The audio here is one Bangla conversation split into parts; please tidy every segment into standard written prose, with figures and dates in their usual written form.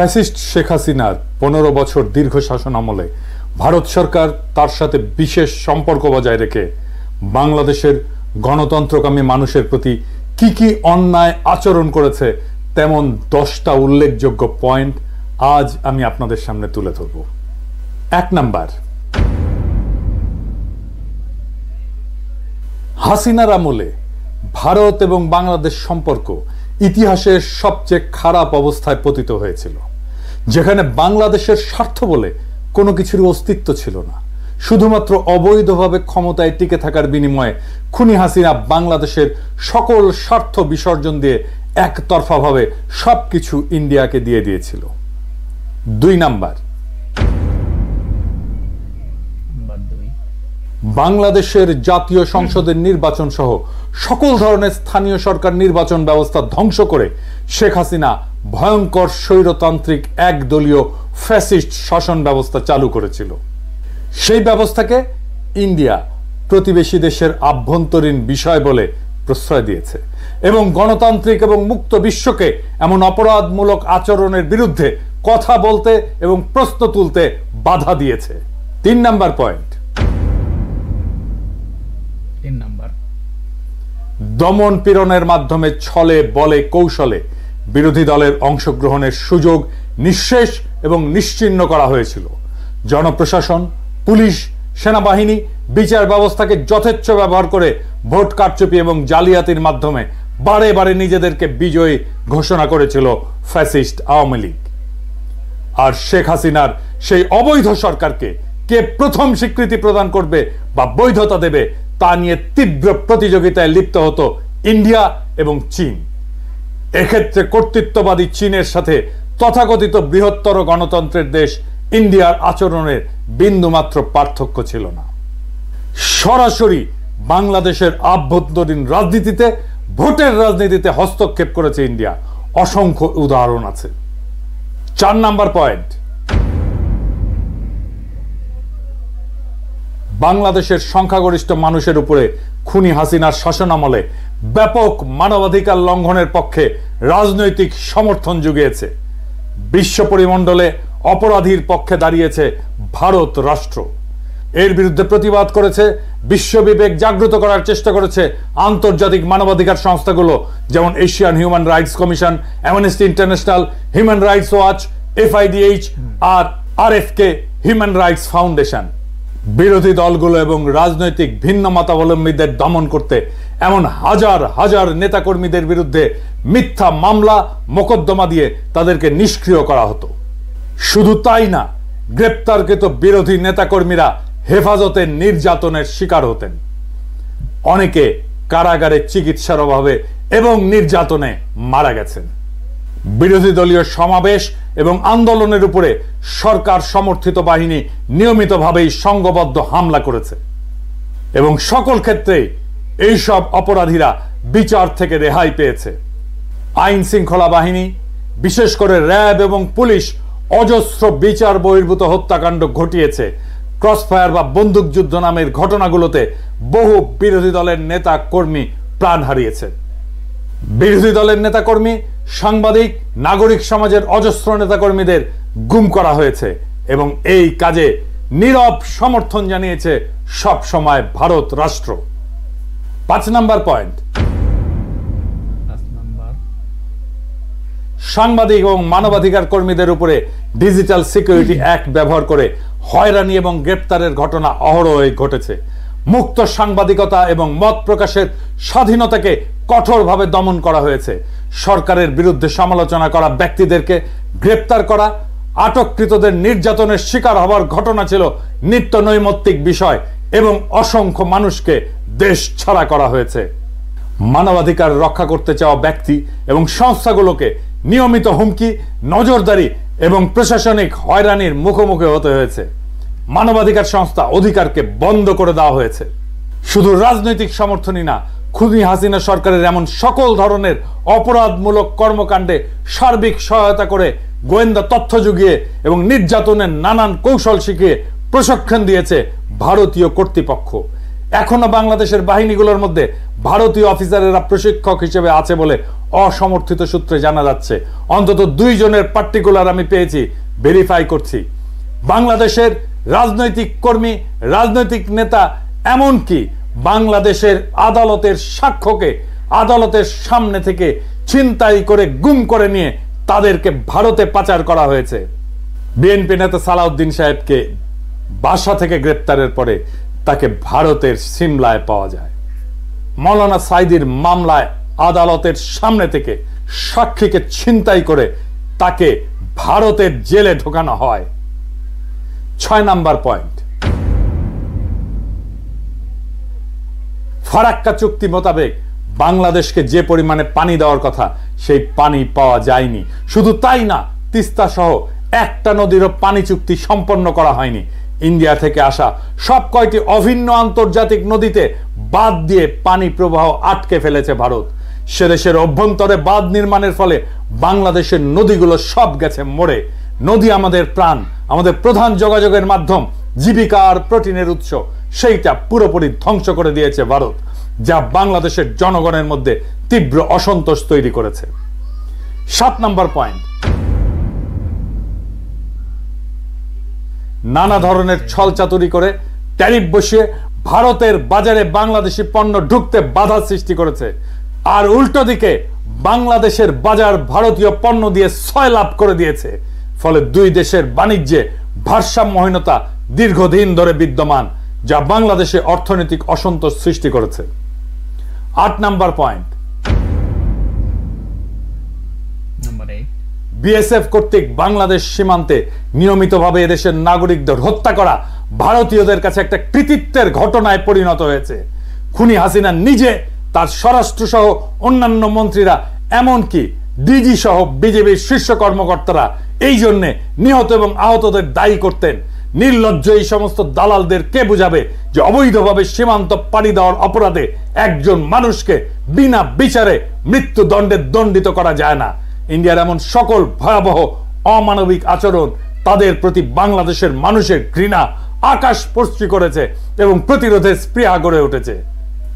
ফ্যাসিস্ট শেখ হাসিনার 15 বছর দীর্ঘ শাসন আমলে ভারত সরকার তার সাথে বিশেষ সম্পর্ক বজায় রেখে বাংলাদেশের গণতন্ত্রকামী মানুষের প্রতি কি কি অন্যায় আচরণ করেছে তেমন 10টা উল্লেখযোগ্য পয়েন্ট আজ আমি আপনাদের সামনে তুলে ধরব। 1 নাম্বার, হাসিনার আমলে ভারত এবং বাংলাদেশ সম্পর্ক ইতিহাসের সবচেয়ে খারাপ অবস্থায় পতিত হয়েছিল, যেখানে বাংলাদেশের স্বার্থ বলে কোনো কিছুর অস্তিত্ব ছিল না। শুধুমাত্র অবৈধভাবে ক্ষমতায় টিকে থাকার বিনিময়ে খুনি হাসিনা বাংলাদেশের সকল স্বার্থ বিসর্জন দিয়ে একতরফাভাবে সবকিছু ইন্ডিয়াকে দিয়ে দিয়েছিল। 2 নাম্বার, বাংলাদেশের জাতীয় সংসদের নির্বাচন সহ সকল ধরনের স্থানীয় সরকার নির্বাচন ব্যবস্থা ধ্বংস করে শেখ হাসিনা ভয়ঙ্কর স্বৈরতান্ত্রিক একদলীয় ফ্যাসিস্ট শাসন ব্যবস্থা চালু করেছিল। সেই ব্যবস্থাকে ইন্ডিয়া প্রতিবেশী দেশের আভ্যন্তরীণ বিষয় বলে প্রশ্রয় দিয়েছে এবং গণতান্ত্রিক এবং মুক্ত বিশ্বকে এমন অপরাধমূলক আচরণের বিরুদ্ধে কথা বলতে এবং প্রশ্ন তুলতে বাধা দিয়েছে। 3 নাম্বার পয়েন্ট, দমন পীড়নের মাধ্যমে ছলে বলে কৌশলে বিরোধী দলের অংশগ্রহণের সুযোগ নিঃশেষ এবং নিশ্চিহ্ন করা হয়েছিল। জনপ্রশাসন, পুলিশ, সেনাবাহিনী, বিচার ব্যবস্থাকে যথেচ্ছ ব্যবহার করে ভোট কারচুপি এবং জালিয়াতির মাধ্যমে বারে বারে নিজেদেরকে বিজয়ী ঘোষণা করেছিল ফ্যাসিস্ট আওয়ামী লীগ। আর শেখ হাসিনার সেই অবৈধ সরকারকে কে প্রথম স্বীকৃতি প্রদান করবে বা বৈধতা দেবে তা নিয়ে তীব্র প্রতিযোগিতায় লিপ্ত হতো ইন্ডিয়া এবং চীন। এক্ষেত্রে কর্তৃত্ববাদী চীনের সাথে তথাকথিত বৃহত্তর গণতন্ত্রের দেশ ইন্ডিয়ার আচরণের বিন্দুমাত্র পার্থক্য ছিল না। সরাসরি বাংলাদেশের আভ্যন্তরীণ রাজনীতিতে, ভোটের রাজনীতিতে হস্তক্ষেপ করেছে ইন্ডিয়া। অসংখ্য উদাহরণ আছে। 4 নাম্বার পয়েন্ট, বাংলাদেশের সংখ্যাগরিষ্ঠ মানুষের উপরে খুনি হাসিনার শাসনামলে ব্যাপক মানবাধিকার লঙ্ঘনের পক্ষে রাজনৈতিক সমর্থন জুগিয়েছে। বিশ্ব পরিমণ্ডলে অপরাধীর পক্ষে দাঁড়িয়েছে ভারত রাষ্ট্র। এর বিরুদ্ধে প্রতিবাদ করেছে, বিশ্ববিবেক জাগ্রত করার চেষ্টা করেছে আন্তর্জাতিক মানবাধিকার সংস্থাগুলো, যেমন Asian human rights commission, amnesty international, human rights watch, FIDH আর RFK হিউম্যান রাইটস ফাউন্ডেশন। বিরোধী দলগুলো এবং রাজনৈতিক ভিন্ন মতাবলম্বীদের দমন করতে এমন হাজার হাজার নেতাকর্মীদের বিরুদ্ধে মিথ্যা মামলা মোকদ্দমা দিয়ে তাদেরকে নিষ্ক্রিয় করা হতো। শুধু তাই না, গ্রেপ্তারকৃত বিরোধী নেতাকর্মীরা হেফাজতে নির্যাতনের শিকার হতেন। অনেকে কারাগারে চিকিৎসার অভাবে এবং নির্যাতনে মারা গেছেন। বিরোধী দলীয় সমাবেশ এবং আন্দোলনের উপরে সরকার সমর্থিত বাহিনী নিয়মিতভাবেই সংঘবদ্ধ হামলা করেছে এবং সকল ক্ষেত্রে এইসব অপরাধীরা বিচার থেকে রেহাই পেয়েছে। আইন শৃঙ্খলা বাহিনী, বিশেষ করে র্যাব এবং পুলিশ অজস্র বিচার বহির্ভূত হত্যাকাণ্ড ঘটিয়েছে। ক্রসফায়ার বা বন্দুকযুদ্ধ নামের ঘটনাগুলোতে বহু বিরোধী দলের নেতা কর্মী প্রাণ হারিয়েছে। বিরোধী দলের নেতাকর্মী, সাংবাদিক, নাগরিক সমাজের অজস্র নেতাকর্মীদের গুম করা হয়েছে এবং এই কাজে নীরব সমর্থন জানিয়েছে সব সময় ভারত রাষ্ট্র। 5 নাম্বার পয়েন্ট, সাংবাদিক এবং মানবাধিকার কর্মীদের উপরে ডিজিটাল সিকিউরিটি অ্যাক্ট ব্যবহার করে হয়রানি এবং গ্রেপ্তারের ঘটনা অহরহই ঘটেছে। মুক্ত সাংবাদিকতা এবং মত প্রকাশের স্বাধীনতাকে কঠোরভাবে দমন করা হয়েছে। সরকারের বিরুদ্ধে সমালোচনা করা ব্যক্তিদেরকে গ্রেপ্তার করা, আটককৃতদের নির্যাতনের শিকার হওয়ার ঘটনা ছিল নিত্য নৈমিত্তিক বিষয় এবং অসংখ্য মানুষকে দেশ ছাড়া করা হয়েছে। মানবাধিকার রক্ষা করতে চাওয়া ব্যক্তি এবং সংস্থাগুলোকে নিয়মিত হুমকি, নজরদারি এবং প্রশাসনিক হয়রানির মুখোমুখি হতে হয়েছে। মানবাধিকার সংস্থা অধিকারকে বন্ধ করে দেওয়া হয়েছে। শুধু রাজনৈতিক সমর্থনই না, খুনি হাসিনা সরকারের এমন সকল ধরনের অপরাধমূলক কর্মকাণ্ডে সার্বিক সহায়তা করে গোয়েন্দা তথ্য জুগিয়ে এবং নির্যাতনের নানান কৌশল শিখিয়ে প্রশিক্ষণ দিয়েছে ভারতীয় কর্তৃপক্ষ। এখনো বাংলাদেশের বাহিনীগুলোর মধ্যে ভারতীয় অফিসারেরা প্রশিক্ষক হিসেবে আছে বলে অসমর্থিত সূত্রে জানা যাচ্ছে। অন্তত 2 জনের পার্টিকুলার আমি পেয়েছি, ভেরিফাই করছি। বাংলাদেশের রাজনৈতিক কর্মী, রাজনৈতিক নেতা, এমনকি বাংলাদেশের আদালতের সাক্ষ্যকে আদালতের সামনে থেকে ছিনতাই করে গুম করে নিয়ে তাদেরকে ভারতে পাচার করা হয়েছে। বিএনপি নেতা সালাউদ্দিন সাহেবকে বাসা থেকে গ্রেপ্তারের পরে তাকে ভারতের সিমলায় পাওয়া যায়। মৌলানা সাইদির মামলায় আদালতের সামনে থেকে সাক্ষীকে ছিনতাই করে তাকে ভারতের জেলে ঢোকানো হয়। 6 নাম্বার পয়েন্ট, ফারাক্কা চুক্তি মোতাবেক বাংলাদেশকে যে পরিমাণে পানি দেওয়ার কথা সেই পানি পাওয়া যায়নি। শুধু তাই না, তিস্তা সহ একটা নদীরও পানি চুক্তি সম্পন্ন করা হয়নি। ইন্ডিয়া থেকে আসা সব কয়টি অভিন্ন আন্তর্জাতিক নদীতে বাঁধ দিয়ে পানি প্রবাহ আটকে ফেলেছে ভারত। সে দেশের অভ্যন্তরে বাঁধ নির্মাণের ফলে বাংলাদেশের নদীগুলো সব গেছে মরে। নদী আমাদের প্রাণ, আমাদের প্রধান যোগাযোগের মাধ্যম, জীবিকা আর প্রোটিনের উৎস, সেইটা পুরোপুরি ধ্বংস করে দিয়েছে ভারত, যা বাংলাদেশের জনগণের মধ্যে তীব্র অসন্তোষ তৈরি করেছে। 7 নাম্বার পয়েন্ট, নানা ধরনের ছলচাতুরি করে ট্যারিফ বসিয়ে ভারতের বাজারে বাংলাদেশি পণ্য ঢুকতে বাধা সৃষ্টি করেছে। আর উল্টো দিকে বাংলাদেশের বাজার ভারতীয় পণ্য দিয়ে 6 লাভ করে দিয়েছে। ফলে 2 দেশের বাণিজ্যে ভারসাম্যহীনতা দীর্ঘদিন ধরে বিদ্যমান, যা বাংলাদেশে অর্থনৈতিক অসন্তোষ সৃষ্টি করেছে। 8 নাম্বার পয়েন্ট, বিএসএফ কর্তৃক বাংলাদেশ সীমান্তে নিয়মিতভাবে এদেশের নাগরিকদের হত্যা করা ভারতীয়দের কাছে একটা কৃতিত্বের ঘটনায় পরিণত হয়েছে। খুনি হাসিনা নিজে, তার স্বরাষ্ট্র সহ অন্যান্য মন্ত্রীরা, এমনকি ডিজি সহ বিজেপির শীর্ষ কর্মকর্তারা এই জন্য নিহত এবং আহতদের দায়ী করতেন। নির্লজ্জ এই সমস্ত দালালদের কে বুঝাবে যে অবৈধভাবে সীমান্ত পাড়ি দেওয়ার অপরাধে একজন মানুষকে বিনা বিচারে মৃত্যুদণ্ডে দণ্ডিত করা যায় না। ইন্ডিয়ার এমন সকল ভয়াবহ অমানবিক আচরণ তাদের প্রতি বাংলাদেশের মানুষের ঘৃণা আকাশস্পর্শী করেছে এবং প্রতিরোধের স্পৃহা গড়ে উঠেছে।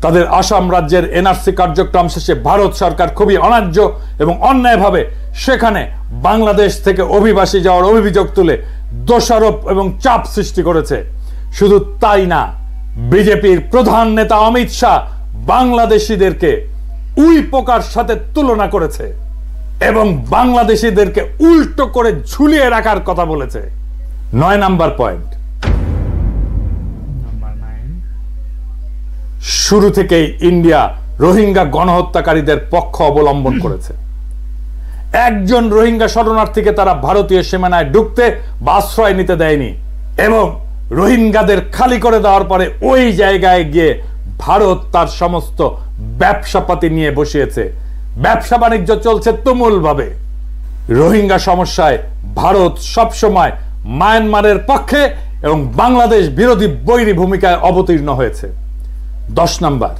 তাদের আসাম রাজ্যের এনআরসি কার্যক্রম শেষে ভারত সরকার খুবই অন্যায্য এবং অন্যায়ভাবে সেখানে বাংলাদেশ থেকে অভিবাসী যাওয়ার অভিযোগ তুলে দোষারোপ এবং চাপ সৃষ্টি করেছে। শুধু তাই না, বিজেপির প্রধান নেতা অমিত শাহ বাংলাদেশিদেরকে উই পোকার সাথে তুলনা করেছে এবং বাংলাদেশিদেরকে উল্টো করে ঝুলিয়ে রাখার কথা বলেছে। 9 নাম্বার পয়েন্ট, শুরু থেকেই ইন্ডিয়া রোহিঙ্গা গণহত্যাকারীদের পক্ষ অবলম্বন করেছে। একজন রোহিঙ্গা শরণার্থীকে তারা ভারতীয় সীমানায় ঢুকতে বা আশ্রয় নিতে দেয়নি এবং রোহিঙ্গাদের খালি করে দেওয়ার পরে ওই জায়গায় গিয়ে ভারত তার সমস্ত ব্যবসাপাতি নিয়ে বসিয়েছে। ব্যবসা বাণিজ্য চলছে তুমুল ভাবে। রোহিঙ্গা সমস্যায় ভারত সবসময় মায়ানমারের পক্ষে এবং বাংলাদেশ বিরোধী বৈরী ভূমিকায় অবতীর্ণ হয়েছে। 10 নাম্বার,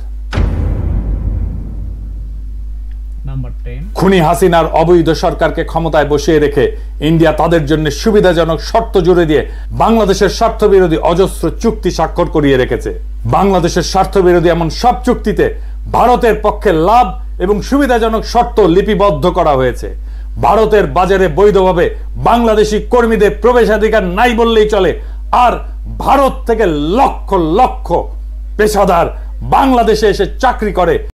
খুনি হাসিনার অবৈধ সরকারকে ক্ষমতায় বসিয়ে রেখে ইন্ডিয়া তাদের জন্য সুবিধাজনক শর্ত জুড়ে দিয়ে বাংলাদেশের স্বার্থ বিরোধী অজস্র চুক্তি স্বাক্ষর করিয়ে রেখেছে। বাংলাদেশের স্বার্থ বিরোধী এমন সব চুক্তিতে ভারতের পক্ষে লাভ এবং সুবিধাজনক শর্ত লিপিবদ্ধ করা হয়েছে। ভারতের বাজারে বৈধভাবে বাংলাদেশি কর্মীদের প্রবেশাধিকার নাই বললেই চলে। আর ভারত থেকে লক্ষ লক্ষ পেশাদার বাংলাদেশে এসে চাকরি করে